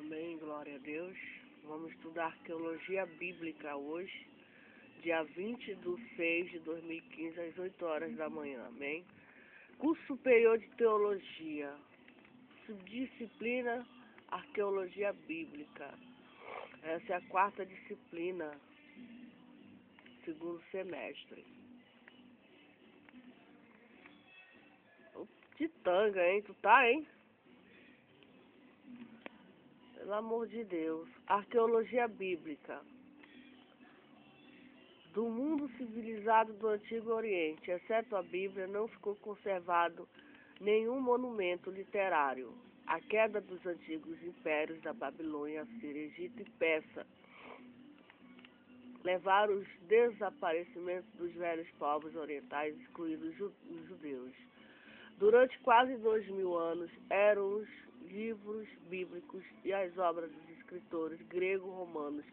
Amém, glória a Deus. Vamos estudar arqueologia bíblica hoje, dia 20/6/2015, às 8 horas da manhã. Amém. Curso Superior de Teologia, subdisciplina Arqueologia Bíblica. Essa é a quarta disciplina, segundo semestre. De tanga, hein? Tu tá, hein? Pelo amor de Deus. Arqueologia Bíblica. Do mundo civilizado do Antigo Oriente, exceto a Bíblia, não ficou conservado nenhum monumento literário. A queda dos antigos impérios da Babilônia, Síria, Egito e Pérsia levaram os desaparecimentos dos velhos povos orientais, excluídos os judeus. Durante quase 2000 anos, eram os livros bíblicos e as obras dos escritores grego-romanos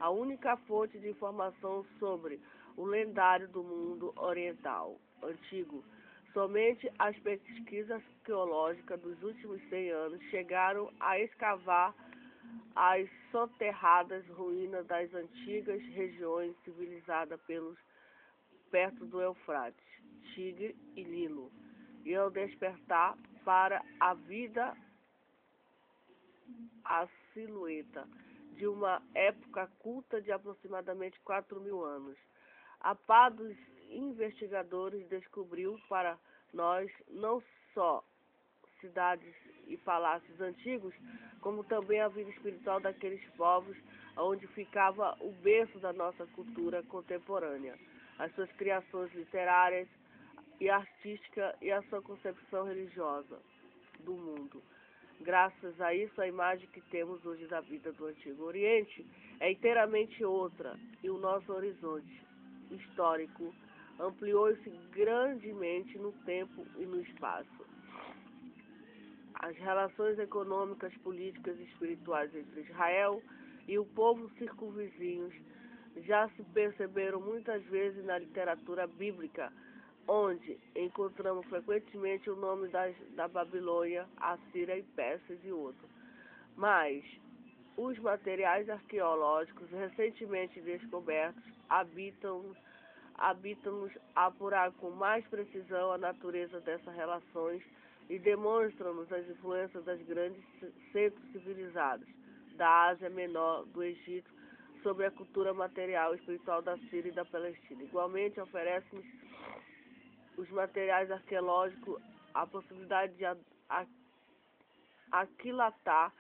a única fonte de informação sobre o lendário do mundo oriental antigo. Somente as pesquisas arqueológicas dos últimos 100 anos chegaram a escavar as soterradas ruínas das antigas regiões civilizadas perto do Eufrates, Tigre e Nilo, e ao despertar para a vida a silhueta de uma época culta de aproximadamente 4.000 anos. A pá dos investigadores descobriu para nós não só cidades e palácios antigos, como também a vida espiritual daqueles povos onde ficava o berço da nossa cultura contemporânea, as suas criações literárias e artísticas e a sua concepção religiosa do mundo. Graças a isso, a imagem que temos hoje da vida do Antigo Oriente é inteiramente outra, e o nosso horizonte histórico ampliou-se grandemente no tempo e no espaço. As relações econômicas, políticas e espirituais entre Israel e o povo circunvizinhos já se perceberam muitas vezes na literatura bíblica, onde encontramos frequentemente o nome da Babilônia, Assíria e Pérsia e outros. Mas os materiais arqueológicos recentemente descobertos habitam-nos a apurar com mais precisão a natureza dessas relações e demonstram-nos as influências das grandes centros civilizados da Ásia Menor, do Egito, sobre a cultura material e espiritual da Síria e da Palestina. Igualmente, oferece-nos os materiais arqueológicos a possibilidade de aquilatar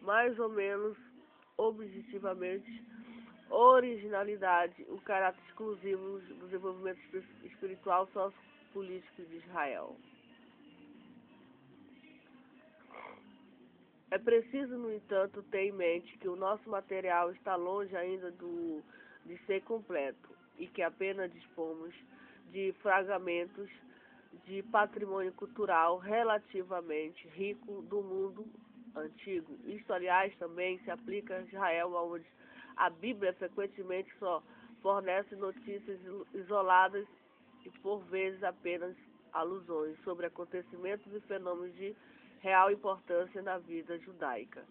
mais ou menos objetivamente originalidade, o caráter exclusivo do desenvolvimento espiritual sociopolítico de Israel. É preciso, no entanto, ter em mente que o nosso material está longe ainda de ser completo e que apenas dispomos de fragmentos de patrimônio cultural relativamente rico do mundo antigo. Isto, aliás, também se aplica a Israel, onde a Bíblia frequentemente só fornece notícias isoladas e, por vezes, apenas alusões sobre acontecimentos e fenômenos de real importância na vida judaica.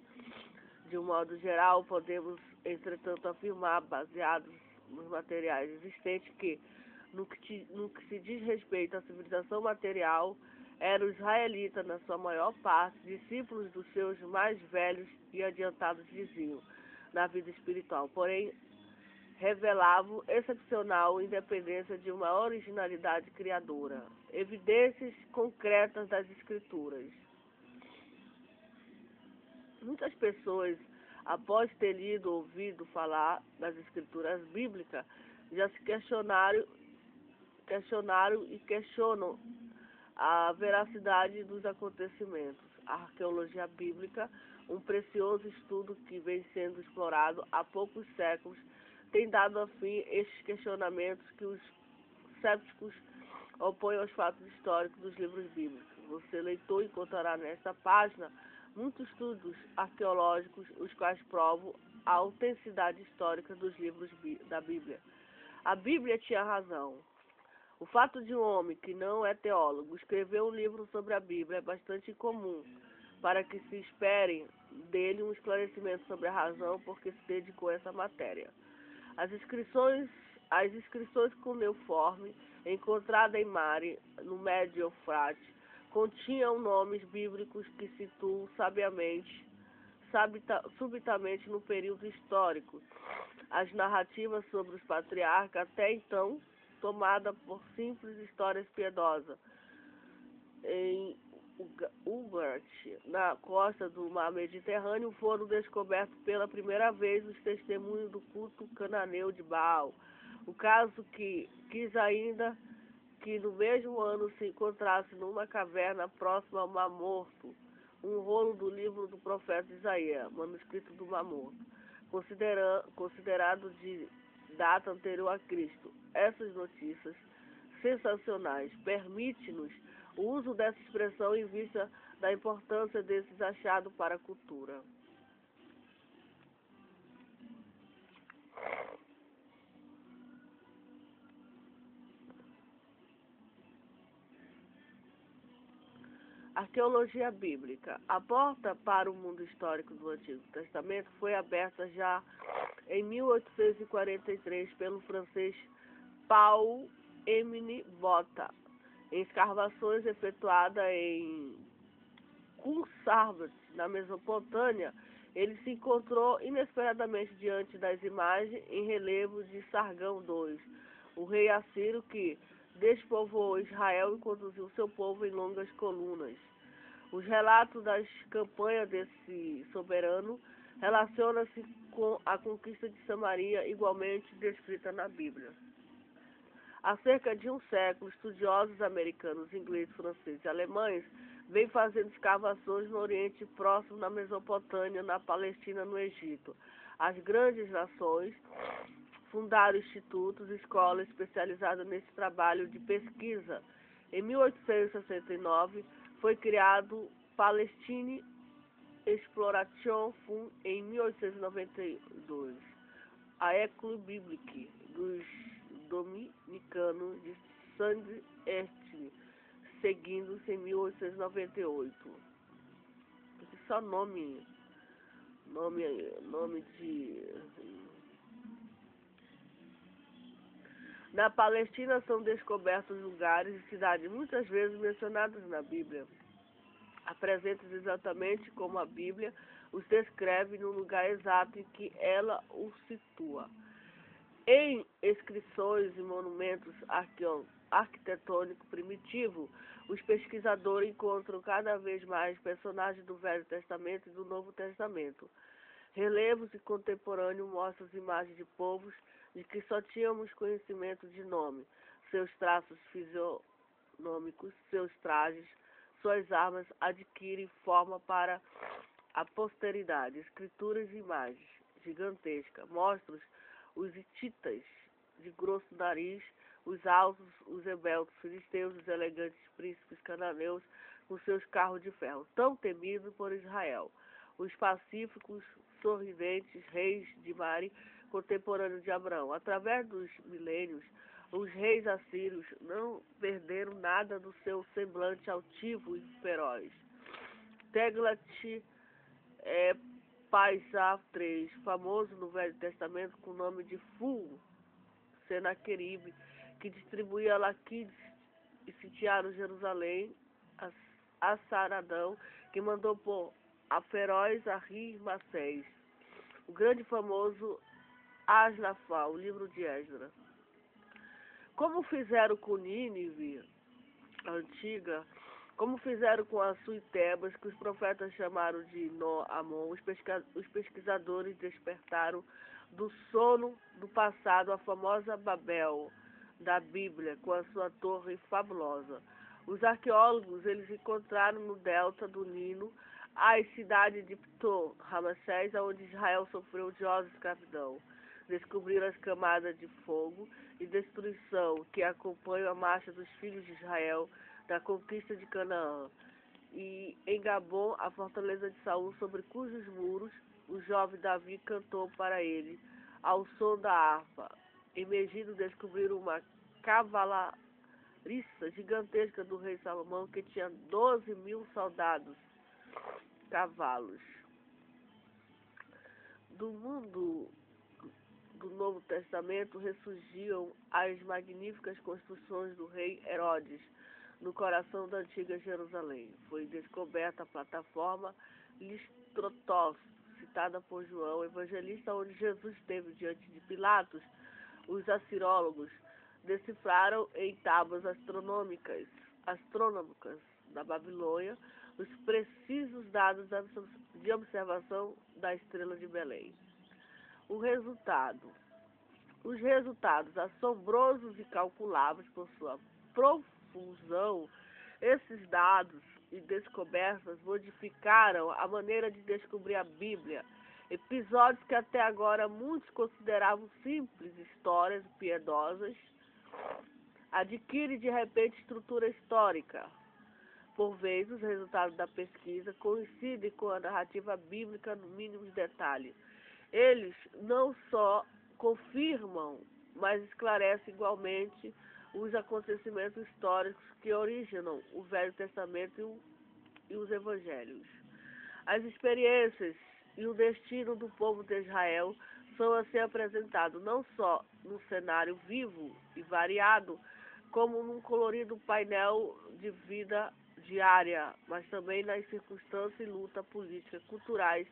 De um modo geral, podemos, entretanto, afirmar, baseados nos materiais existentes, que no que se diz respeito à civilização material, era o israelita, na sua maior parte, discípulos dos seus mais velhos e adiantados vizinhos na vida espiritual, porém revelavam excepcional independência de uma originalidade criadora, evidências concretas das escrituras. Muitas pessoas, após ter lido ou ouvido falar das escrituras bíblicas, já se questionaram e questionam a veracidade dos acontecimentos. A arqueologia bíblica, um precioso estudo que vem sendo explorado há poucos séculos, tem dado a fim estes questionamentos que os céticos opõem aos fatos históricos dos livros bíblicos. Você, leitor, encontrará nesta página muitos estudos arqueológicos, os quais provam a autenticidade histórica dos livros da Bíblia. A Bíblia tinha razão. O fato de um homem que não é teólogo escrever um livro sobre a Bíblia é bastante comum, para que se espere dele um esclarecimento sobre a razão por que se dedicou a essa matéria. As inscrições cuneiforme encontrada em Mari, no Médio Eufrates, continham nomes bíblicos que situam subitamente no período histórico. As narrativas sobre os patriarcas, até então tomada por simples histórias piedosas, em Ugarit, na costa do mar Mediterrâneo, foram descobertos pela primeira vez os testemunhos do culto cananeu de Baal. O caso que quis ainda que no mesmo ano se encontrasse numa caverna próxima ao Mar Morto um rolo do livro do profeta Isaías, manuscrito do Mar Morto, considerado de data anterior a Cristo. Essas notícias sensacionais permitem-nos o uso dessa expressão em vista da importância desses achados para a cultura. Arqueologia bíblica. A porta para o mundo histórico do Antigo Testamento foi aberta já em 1843 pelo francês Paul Émile Botta. Em escavações efetuadas em Qumran, na Mesopotâmia, ele se encontrou inesperadamente diante das imagens em relevo de Sargão II, o rei assírio que despovoou Israel e conduziu seu povo em longas colunas. Os relatos das campanhas desse soberano relacionam-se com a conquista de Samaria, igualmente descrita na Bíblia. Há cerca de um século, estudiosos americanos, ingleses, franceses e alemães vêm fazendo escavações no Oriente Próximo, na Mesopotâmia, na Palestina, no Egito. As grandes nações fundaram institutos e escolas especializadas nesse trabalho de pesquisa. Em 1869, foi criado Palestine Exploration Fund. Em 1892, a École Biblique dos Dominicanos de Saint-Etienne, seguindo-se em 1898. Só nome de... Na Palestina são descobertos lugares e cidades muitas vezes mencionados na Bíblia, apresentam exatamente como a Bíblia os descreve no lugar exato em que ela os situa. Em inscrições e monumentos arquitetônicos primitivos, os pesquisadores encontram cada vez mais personagens do Velho Testamento e do Novo Testamento. Relevos e contemporâneos mostram as imagens de povos de que só tínhamos conhecimento de nome, seus traços fisionômicos, seus trajes, suas armas adquirem forma para a posteridade. Escrituras e imagens gigantescas mostram os hititas de grosso nariz, os altos, os rebeldes filisteus, os elegantes príncipes cananeus com seus carros de ferro, tão temidos por Israel. Os pacíficos, sorridentes reis de Mari, contemporâneos de Abraão. Através dos milênios, os reis assírios não perderam nada do seu semblante altivo e feroz. Teglat-Paisar III, famoso no Velho Testamento com o nome de Senaqueribe, que distribuía Laquides e sitiaram Jerusalém, a Saradão, que mandou por a feroz Arri-Macés, o grande famoso Asnafá, o livro de Esdras. Como fizeram com Nínive, a antiga, como fizeram com as Suitebas, que os profetas chamaram de No-Amon, os pesquisadores despertaram do sono do passado a famosa Babel da Bíblia, com a sua torre fabulosa. Os arqueólogos, eles encontraram no delta do Nilo as cidades de Ptah-Ramsés, onde Israel sofreu odiosa escravidão. Descobriram as camadas de fogo e destruição que acompanham a marcha dos filhos de Israel da conquista de Canaã. E em Gabon, a fortaleza de Saul, sobre cujos muros o jovem Davi cantou para ele, ao som da harpa. Em Megido descobriram uma cavalariça gigantesca do rei Salomão, que tinha 12.000 soldados. cavalos. Do mundo do Novo Testamento ressurgiam as magníficas construções do rei Herodes no coração da antiga Jerusalém. Foi descoberta a plataforma Listrotos, citada por João, evangelista, onde Jesus esteve diante de Pilatos. Os assirólogos decifraram em tábuas astronômicas da Babilônia os precisos dados de observação da estrela de Belém. Os resultados assombrosos e calculáveis por sua profusão, esses dados e descobertas modificaram a maneira de descobrir a Bíblia. Episódios que até agora muitos consideravam simples histórias piedosas adquirem de repente estrutura histórica. Por vezes, os resultados da pesquisa coincidem com a narrativa bíblica no mínimo detalhe. Eles não só confirmam, mas esclarecem igualmente os acontecimentos históricos que originam o Velho Testamento e os Evangelhos. As experiências e o destino do povo de Israel são assim apresentados não só num cenário vivo e variado, como num colorido painel de vida diária, mas também nas circunstâncias e luta política, culturais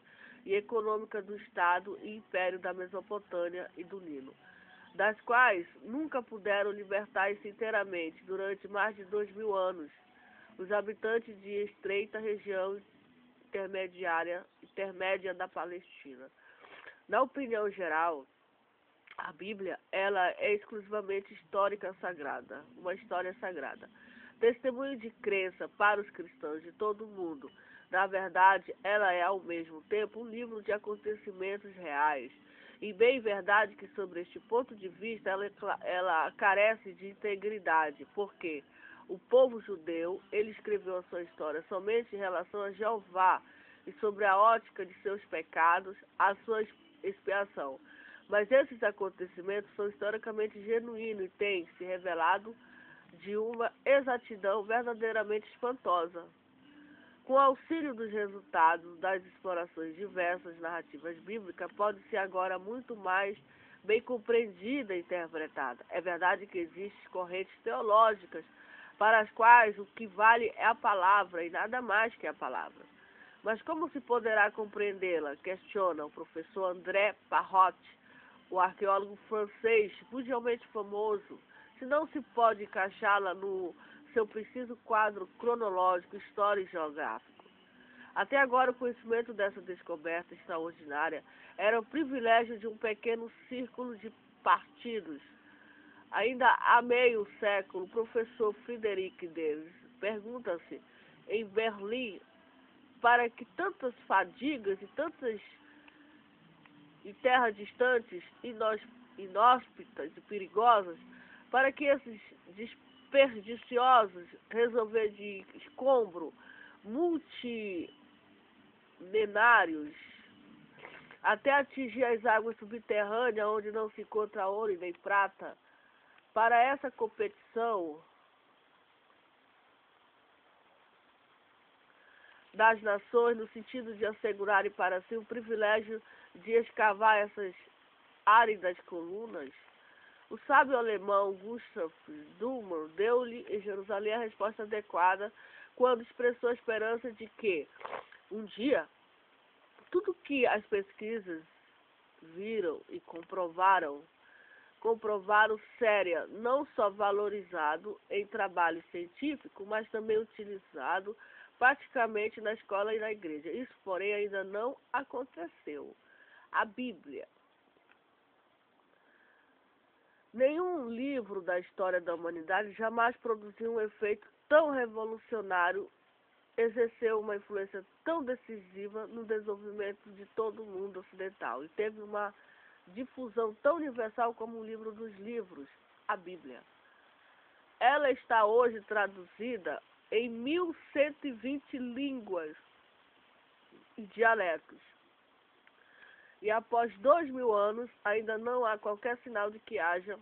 e econômica do Estado e Império da Mesopotâmia e do Nilo, das quais nunca puderam libertar-se inteiramente durante mais de 2000 anos os habitantes de estreita região intermédia da Palestina. Na opinião geral, a Bíblia ela é exclusivamente uma história sagrada. Testemunho de crença para os cristãos de todo o mundo. Na verdade, ela é ao mesmo tempo um livro de acontecimentos reais. E bem verdade que sobre este ponto de vista ela carece de integridade, porque o povo judeu, ele escreveu a sua história somente em relação a Jeová e sobre a ótica de seus pecados, a sua expiação. Mas esses acontecimentos são historicamente genuínos e têm se revelado de uma exatidão verdadeiramente espantosa. Com o auxílio dos resultados das explorações diversas narrativas bíblicas, pode ser agora muito mais bem compreendida e interpretada. É verdade que existem correntes teológicas para as quais o que vale é a palavra e nada mais que a palavra. Mas como se poderá compreendê-la? Questiona o professor André Parrot, o arqueólogo francês mundialmente famoso, se não se pode encaixá-la no seu preciso quadro cronológico, histórico e geográfico. Até agora, o conhecimento dessa descoberta extraordinária era o privilégio de um pequeno círculo de partidos. Ainda há meio século, o professor Frederick Davis pergunta-se, em Berlim, para que tantas fadigas e terras distantes, inóspitas e perigosas, para que esses desperdiciosos resolver de escombro multilenários até atingir as águas subterrâneas onde não se encontra ouro e nem prata. Para essa competição das nações, no sentido de assegurarem para si o privilégio de escavar essas áridas colunas, o sábio alemão Gustav Dummer deu-lhe em Jerusalém a resposta adequada quando expressou a esperança de que, um dia, tudo que as pesquisas viram e comprovaram séria, não só valorizado em trabalho científico, mas também utilizado praticamente na escola e na igreja. Isso, porém, ainda não aconteceu. A Bíblia. Nenhum livro da história da humanidade jamais produziu um efeito tão revolucionário, exerceu uma influência tão decisiva no desenvolvimento de todo o mundo ocidental e teve uma difusão tão universal como o livro dos livros, a Bíblia. Ela está hoje traduzida em 1120 línguas e dialetos. E após 2000 anos, ainda não há qualquer sinal de que haja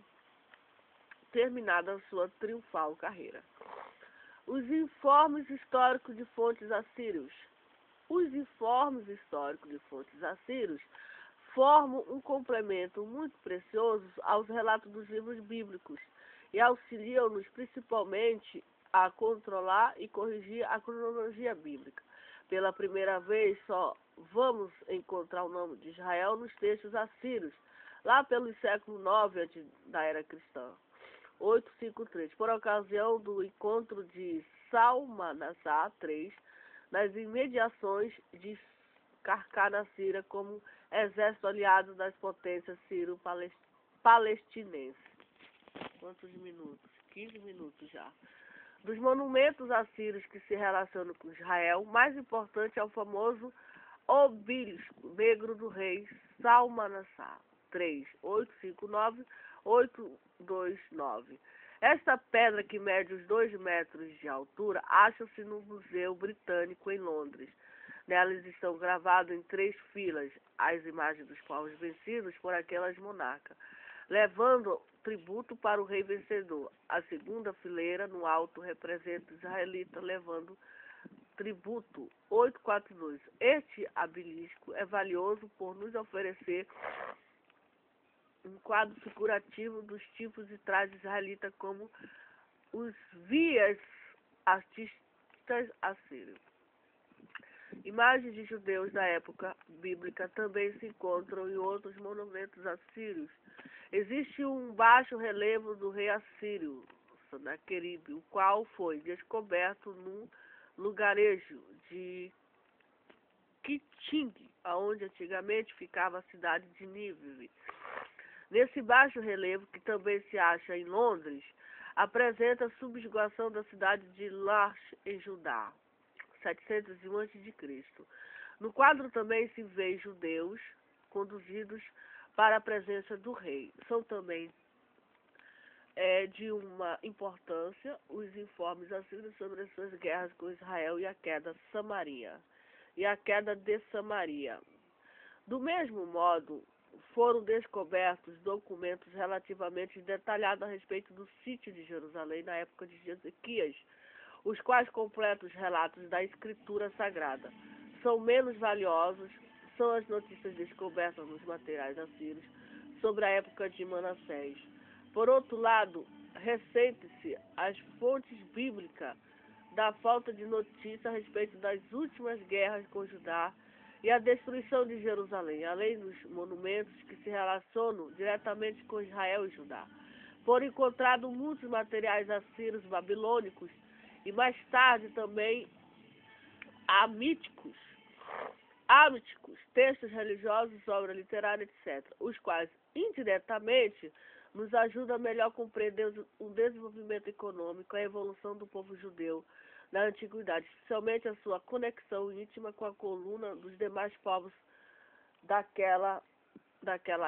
terminado a sua triunfal carreira. Os informes históricos de fontes assírios Os informes históricos de fontes assírios formam um complemento muito precioso aos relatos dos livros bíblicos e auxiliam-nos principalmente a controlar e corrigir a cronologia bíblica. Pela primeira vez, só vamos encontrar o nome de Israel nos textos assírios, lá pelo século IX antes da era cristã, 853, por ocasião do encontro de Salmanassar III, nas imediações de Carcar-na-Síria, como exército aliado das potências sírio-palestinenses. Quantos minutos? 15 minutos já. Dos monumentos assírios que se relacionam com Israel, o mais importante é o famoso obelisco negro do rei Salmanassar III, 859-829. Esta pedra, que mede os 2 metros de altura, acha-se no Museu Britânico em Londres. Nelas estão gravadas em 3 filas as imagens dos povos vencidos por aquelas monarcas, levando tributo para o rei vencedor. A segunda fileira, no alto, representa o israelita levando tributo, 842. Este obelisco é valioso por nos oferecer um quadro figurativo dos tipos de trajes israelitas, como os vias artistas assírios. Imagens de judeus da época bíblica também se encontram em outros monumentos assírios. Existe um baixo relevo do rei assírio, Senaqueribe, o qual foi descoberto num lugarejo de Quiting, onde antigamente ficava a cidade de Nínive. Nesse baixo relevo, que também se acha em Londres, apresenta a subjugação da cidade de Larch, em Judá, 701 a.C. No quadro também se vê judeus conduzidos para a presença do rei. São também de uma importância os informes assírios sobre as suas guerras com Israel e a queda de Samaria. Do mesmo modo, foram descobertos documentos relativamente detalhados a respeito do sítio de Jerusalém na época de Ezequias, os quais completam os relatos da Escritura Sagrada. São menos valiosos, são as notícias descobertas nos materiais assírios sobre a época de Manassés. Por outro lado, ressente-se as fontes bíblicas da falta de notícia a respeito das últimas guerras com Judá e a destruição de Jerusalém, além dos monumentos que se relacionam diretamente com Israel e Judá. Foram encontrados muitos materiais assírios babilônicos e mais tarde também amíticos, textos religiosos, obra literária, etc., os quais indiretamente nos ajudam a melhor compreender o desenvolvimento econômico, a evolução do povo judeu na antiguidade, especialmente a sua conexão íntima com a coluna dos demais povos daquela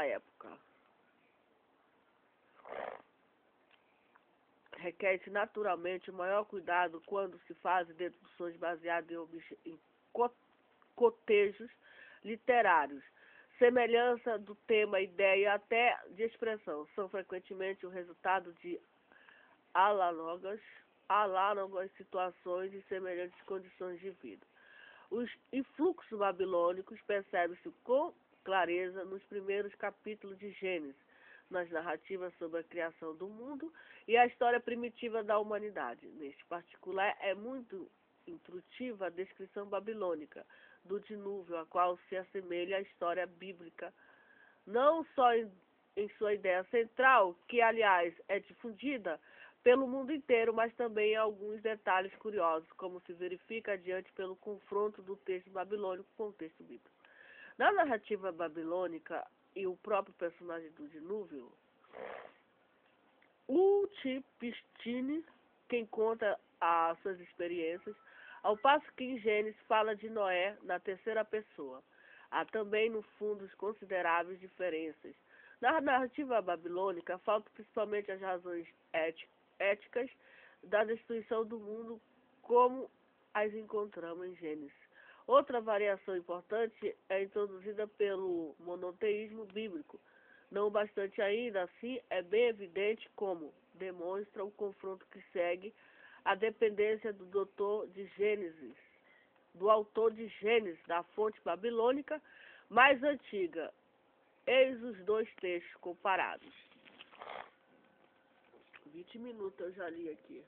época. Requer-se naturalmente o maior cuidado quando se fazem deduções baseadas em cotejos literários. Semelhança do tema, ideia até de expressão são frequentemente o resultado de análogas situações e semelhantes condições de vida. Os influxos babilônicos percebem-se com clareza nos primeiros capítulos de Gênesis, nas narrativas sobre a criação do mundo e a história primitiva da humanidade. Neste particular, é muito intuitiva a descrição babilônica do dilúvio, a qual se assemelha à história bíblica, não só em sua ideia central, que, aliás, é difundida pelo mundo inteiro, mas também em alguns detalhes curiosos, como se verifica adiante pelo confronto do texto babilônico com o texto bíblico. Na narrativa babilônica, e o próprio personagem do dilúvio, Utpishtim, quem conta as suas experiências, ao passo que em Gênesis fala de Noé na terceira pessoa. Há também, no fundo, consideráveis diferenças. Na narrativa babilônica, faltam principalmente as razões éticas da destruição do mundo, como as encontramos em Gênesis. Outra variação importante é introduzida pelo monoteísmo bíblico. Não bastante ainda assim, é bem evidente como demonstra o confronto que segue a dependência do doutor de Gênesis do autor de Gênesis, da fonte babilônica mais antiga. Eis os dois textos comparados. 20 minutos eu já li aqui.